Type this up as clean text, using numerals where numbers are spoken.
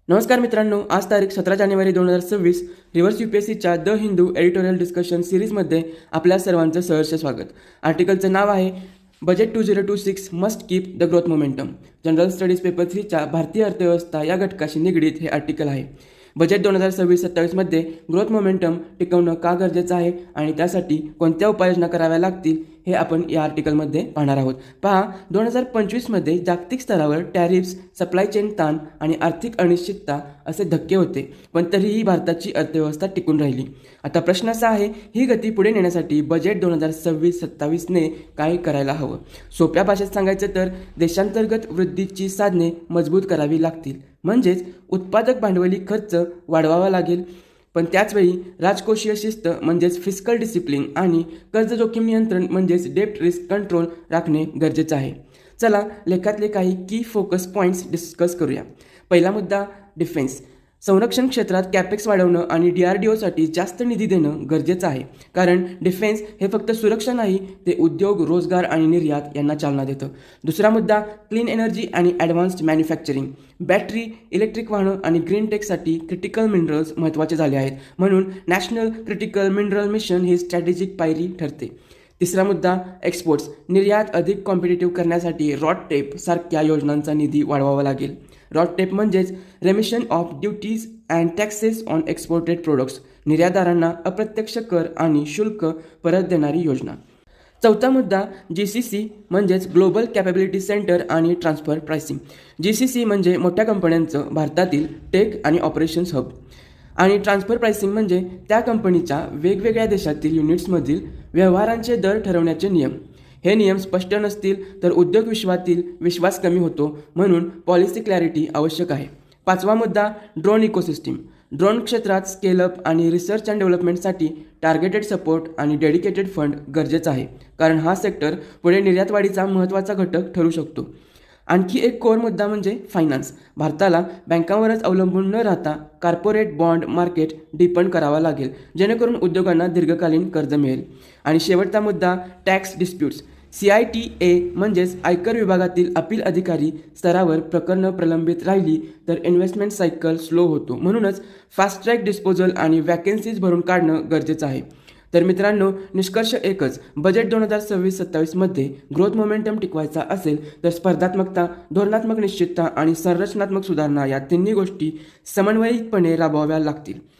नमस्कार मित्रांनो, आज तारीख 17 जानेवारी 2026 रिव्हर्स यूपीएससीच्या द हिंदू एडिटोरियल डिस्कशन सिरीजमध्ये आपल्या सर्वांचं सहर्ष स्वागत. आर्टिकलचं नाव आहे budget 2026 must keep the growth momentum. General studies paper 3च्या भारतीय अर्थव्यवस्था या घटकाशी निगडीत हे आर्टिकल आहे. बजेट 2026-27 मध्ये ग्रोथ मोमेंटम टिकवणं का गरजेचं आहे आणि त्यासाठी कोणत्या उपाययोजना कराव्या लागतील हे आपण या आर्टिकलमध्ये पाहणार आहोत. पहा, 2025 मध्ये जागतिक स्तरावर टॅरिफ्स, सप्लाय चेन ताण आणि आर्थिक अनिश्चितता असे धक्के होते, पण तरीही भारताची अर्थव्यवस्था टिकून राहिली. आता प्रश्न असा आहे, ही गती पुढे नेण्यासाठी बजेट 2026-27ने काय करायला हवं? सोप्या भाषेत सांगायचं तर देशांतर्गत वृद्धीची साधने मजबूत करावी लागतील, म्हणजेच उत्पादक भांडवली खर्च वाढवावा लागेल, पण त्याचवेळी राजकोषीय शिस्त म्हणजेच फिस्कल डिसिप्लिन आणि कर्ज जोखीम नियंत्रण म्हणजेच डेप्ट रिस्क कंट्रोल राखणे गरजेचं आहे. चला लेखातले काही की फोकस पॉईंट्स डिस्कस करूया. पहिला मुद्दा, डिफेन्स. संरक्षण क्षेत्रात कॅपेक्स वाढवणं आणि DRDOसाठी जास्त निधी देणं गरजेचं आहे, कारण डिफेन्स हे फक्त सुरक्षा नाही, ते उद्योग, रोजगार आणि निर्यात यांना चालना देतं. दुसरा मुद्दा, क्लीन एनर्जी आणि ॲडव्हान्स्ड मॅन्युफॅक्चरिंग. बॅटरी, इलेक्ट्रिक वाहनं आणि ग्रीन टेकसाठी क्रिटिकल मिनरल्स महत्त्वाचे झाले आहेत, म्हणून नॅशनल क्रिटिकल मिनरल मिशन ही स्ट्रॅटेजिक पायरी ठरते. तिसरा मुद्दा, एक्सपोर्ट्स. निर्यात अधिक कॉम्पिटिटिव्ह करण्यासाठी रॉडटेप सारख्या योजनांचा निधी वाढवावा लागेल. रॉडटेप म्हणजेच रेमिशन of duties and taxes on exported products, निर्यातदारांना अप्रत्यक्ष कर आणि शुल्क परत देणारी योजना. चौथा मुद्दा, GCC म्हणजेच ग्लोबल कॅपॅबिलिटी सेंटर आणि ट्रान्सफर प्राइसिंग. GCC म्हणजे मोठ्या कंपन्यांचं भारतातील टेक आणि ऑपरेशन्स हब, आणि ट्रान्सफर प्राइसिंग म्हणजे त्या कंपनीच्या वेगवेगळ्या देशातील युनिट्समधील व्यवहारांचे दर ठरवण्याचे नियम. हे नियम स्पष्ट नसतील तर उद्योग विश्वातील विश्वास कमी होतो, म्हणून पॉलिसी क्लॅरिटी आवश्यक आहे. पाचवा मुद्दा, ड्रोन इकोसिस्टीम. ड्रोन क्षेत्रात स्केलअप आणि रिसर्च अँड डेव्हलपमेंटसाठी टार्गेटेड सपोर्ट आणि डेडिकेटेड फंड गरजेचं आहे, कारण हा सेक्टर पुढे निर्यातवाढीचा महत्त्वाचा घटक ठरू शकतो. आणखी एक कोर मुद्दा म्हणजे फायनान्स. भारताला बँकांवरच अवलंबून न राहता कॉर्पोरेट बॉन्ड मार्केट डिपेंड करावा लागेल, जेणेकरून उद्योगांना दीर्घकालीन कर्ज मिळेल. आणि शेवटचा मुद्दा, टॅक्स डिस्प्यूट्स. CITA म्हणजेच आयकर विभागातील अपील अधिकारी स्तरावर प्रकरणं प्रलंबित राहिली तर इन्व्हेस्टमेंट सायकल स्लो होतो, म्हणूनच फास्ट ट्रॅक डिस्पोजल आणि वॅकन्सीज भरून काढणं गरजेचं आहे. तर मित्रांनो, निष्कर्ष एकच, बजेट 2026-27 मध्ये ग्रोथ मोमेंटम टिकवायचा असेल तर स्पर्धात्मकता, धोरणात्मक निश्चितता आणि संरचनात्मक सुधारणा या तिन्ही गोष्टी समन्वयितपणे राबवाव्या लागतील.